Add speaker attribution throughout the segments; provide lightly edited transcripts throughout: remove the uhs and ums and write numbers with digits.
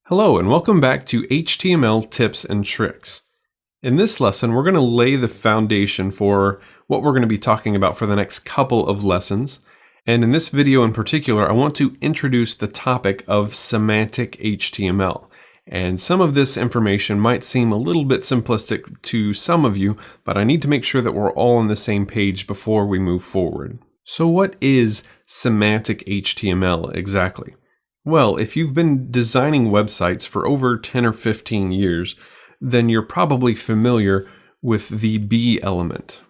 Speaker 1: Hello and welcome back to HTML tips and tricks. In this lesson, we're going to lay the foundation for what we're going to be talking about for the next couple of lessons. And in this video in particular, I want to introduce the topic of semantic HTML. And some of this information might seem a little bit simplistic to some of you, but I need to make sure that we're all on the same page before we move forward. So what is semantic HTML exactly? Well, if you've been designing websites for over 10 or 15 years, then you're probably familiar with the B element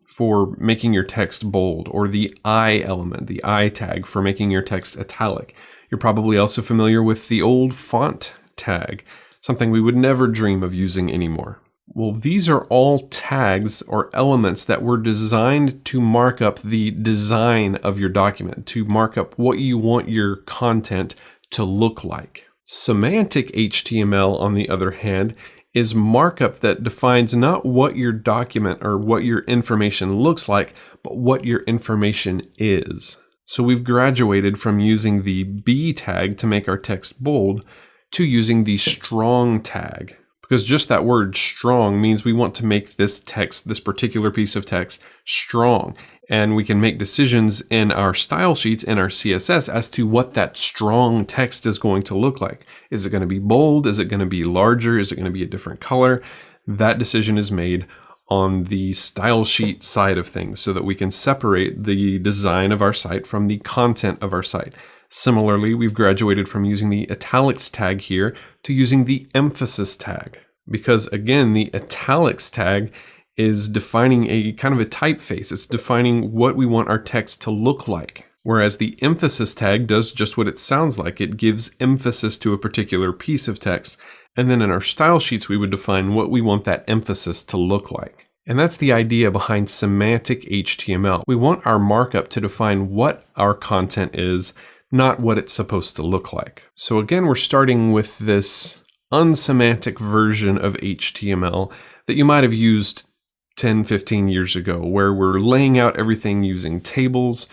Speaker 1: for making your text bold, or the I element, the I tag for making your text italic. You're probably also familiar with the old font tag, something we would never dream of using anymore. Well, these are all tags or elements that were designed to mark up the design of your document, to mark up what you want your content to look like. Semantic HTML, on the other hand, is markup that defines not what your document or what your information looks like, but what your information is. So we've graduated from using the B tag to make our text bold to using the strong tag. Because just that word strong means we want to make this text, this particular piece of text, strong. And we can make decisions in our style sheets in our CSS as to what that strong text is going to look like. Is it going to be bold? Is it going to be larger? Is it going to be a different color? That decision is made on the style sheet side of things so that we can separate the design of our site from the content of our site. Similarly, we've graduated from using the italics tag here to using the emphasis tag. Because again, the italics tag is defining a kind of a typeface. It's defining what we want our text to look like. Whereas the emphasis tag does just what it sounds like. It gives emphasis to a particular piece of text. And then in our style sheets, we would define what we want that emphasis to look like. And that's the idea behind semantic HTML. We want our markup to define what our content is, not what it's supposed to look like. So again, we're starting with this unsemantic version of HTML that you might have used 10, 15 years ago, where we're laying out everything using tables.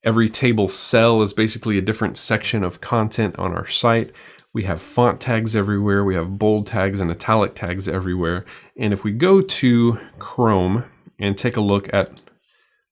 Speaker 1: Every table cell is basically a different section of content on our site. We have font tags everywhere. We have bold tags and italic tags everywhere. And if we go to Chrome and take a look at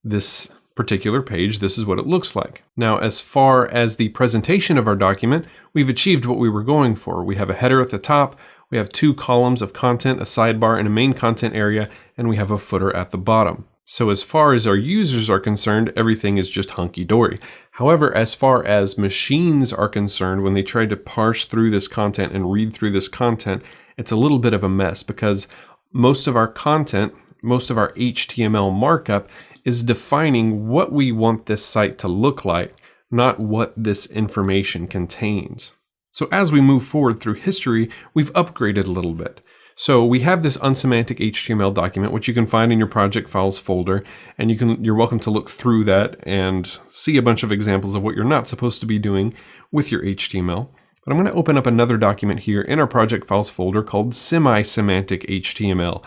Speaker 1: this particular page, this is what it looks like. Now, as far as the presentation of our document, we've achieved what we were going for. We have a header at the top, we have two columns of content, a sidebar and a main content area, and we have a footer at the bottom. So as far as our users are concerned, everything is just hunky-dory. However, as far as machines are concerned, when they try to parse through this content and read through this content, it's a little bit of a mess because most of our content, most of our HTML markup is defining what we want this site to look like, not what this information contains. So as we move forward through history, we've upgraded a little bit. So we have this unsemantic HTML document, which you can find in your project files folder, and you're welcome to look through that and see a bunch of examples of what you're not supposed to be doing with your HTML. But I'm going to open up another document here in our project files folder called semi-semantic HTML.html.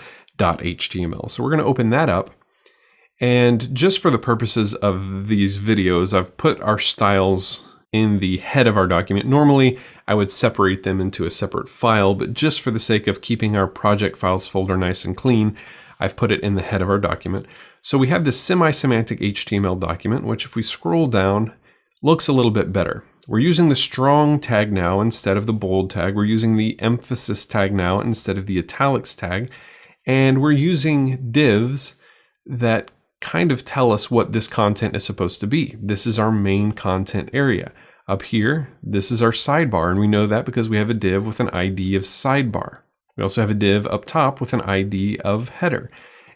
Speaker 1: So we're going to open that up. And just for the purposes of these videos, I've put our styles in the head of our document. Normally, I would separate them into a separate file, but just for the sake of keeping our project files folder nice and clean, I've put it in the head of our document. So we have this semi-semantic HTML document, which if we scroll down, looks a little bit better. We're using the strong tag now instead of the bold tag. We're using the emphasis tag now instead of the italics tag. And we're using divs that kind of tell us what this content is supposed to be. This is our main content area. Up here, this is our sidebar, and we know that because we have a div with an ID of sidebar. We also have a div up top with an ID of header.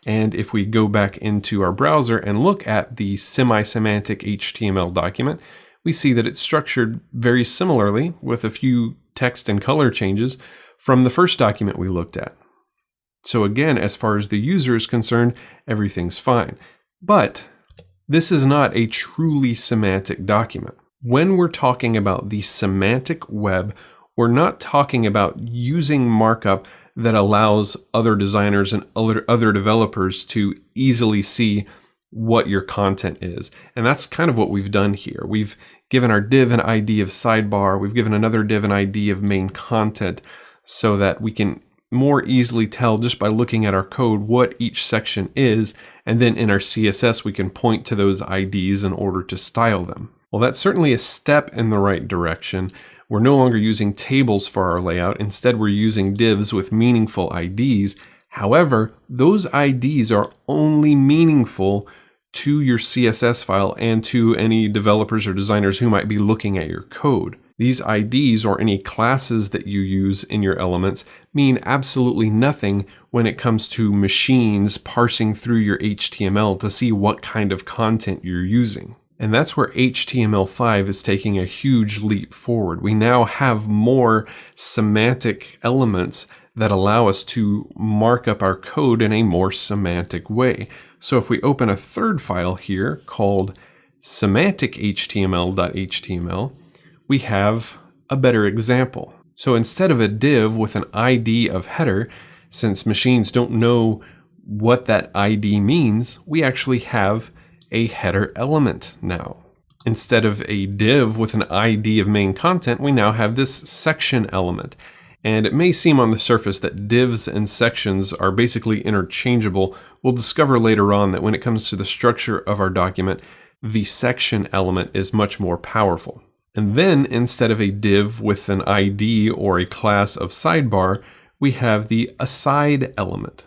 Speaker 1: And if we go back into our browser and look at the semi-semantic HTML document, we see that it's structured very similarly with a few text and color changes from the first document we looked at. So again, as far as the user is concerned, everything's fine. But this is not a truly semantic document. When we're talking about the semantic web, we're not talking about using markup that allows other designers and other developers to easily see what your content is. And that's kind of what we've done here. We've given our div an ID of sidebar. We've given another div an ID of main content so that we can more easily tell just by looking at our code what each section is. And then in our CSS, we can point to those IDs in order to style them. Well, that's certainly a step in the right direction. We're no longer using tables for our layout. Instead, we're using divs with meaningful IDs. However, those IDs are only meaningful to your CSS file and to any developers or designers who might be looking at your code. These IDs or any classes that you use in your elements mean absolutely nothing when it comes to machines parsing through your HTML to see what kind of content you're using. And that's where HTML5 is taking a huge leap forward. We now have more semantic elements that allow us to mark up our code in a more semantic way. So if we open a third file here called semantic.html, we have a better example. So instead of a div with an ID of header, since machines don't know what that ID means, we actually have a header element now. Instead of a div with an ID of main content, we now have this section element. And it may seem on the surface that divs and sections are basically interchangeable. We'll discover later on that when it comes to the structure of our document, the section element is much more powerful. And then instead of a div with an ID or a class of sidebar, we have the aside element.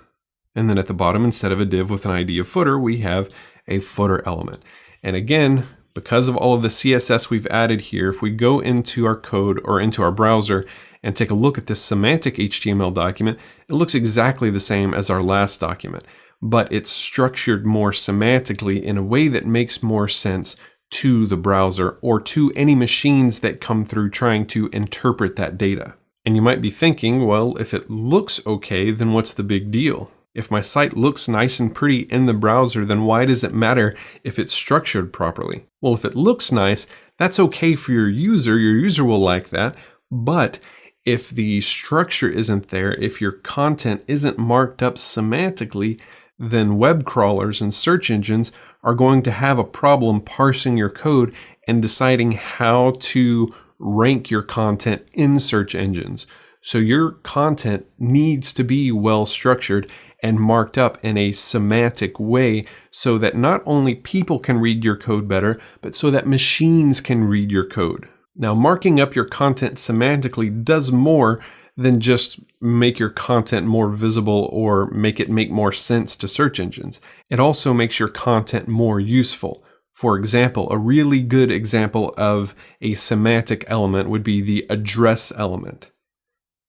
Speaker 1: And then at the bottom, instead of a div with an ID of footer, we have a footer element. And again, because of all of the CSS we've added here, if we go into our code or into our browser and take a look at this semantic HTML document, it looks exactly the same as our last document, but it's structured more semantically in a way that makes more sense to the browser or to any machines that come through trying to interpret that data. And you might be thinking, well, if it looks okay, then what's the big deal? If my site looks nice and pretty in the browser, then why does it matter if it's structured properly? Well, if it looks nice, that's okay for your user will like that. But if the structure isn't there, if your content isn't marked up semantically, then web crawlers and search engines are going to have a problem parsing your code and deciding how to rank your content in search engines. So your content needs to be well structured and marked up in a semantic way so that not only people can read your code better, but so that machines can read your code. Now, marking up your content semantically does more than just make your content more visible or make it make more sense to search engines. It also makes your content more useful. For example, a really good example of a semantic element would be the address element.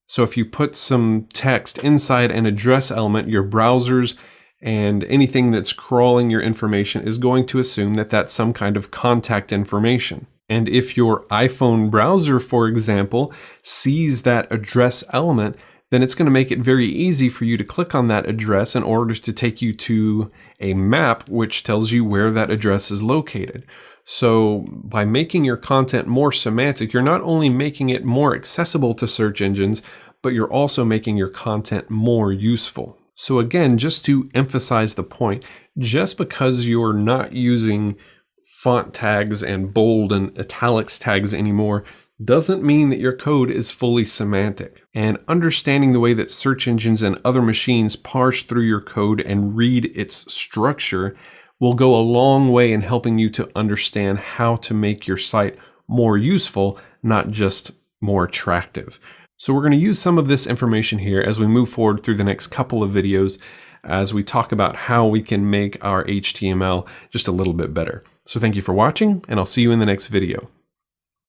Speaker 1: So if you put some text inside an address element, your browsers and anything that's crawling your information is going to assume that that's some kind of contact information. And if your iPhone browser, for example, sees that address element, then it's going to make it very easy for you to click on that address in order to take you to a map which tells you where that address is located. So by making your content more semantic, you're not only making it more accessible to search engines, but you're also making your content more useful. So again, just to emphasize the point, just because you're not using font tags and bold and italics tags anymore doesn't mean that your code is fully semantic. And understanding the way that search engines and other machines parse through your code and read its structure will go a long way in helping you to understand how to make your site more useful, not just more attractive. So we're going to use some of this information here as we move forward through the next couple of videos as we talk about how we can make our HTML just a little bit better. So thank you for watching, and I'll see you in the next video.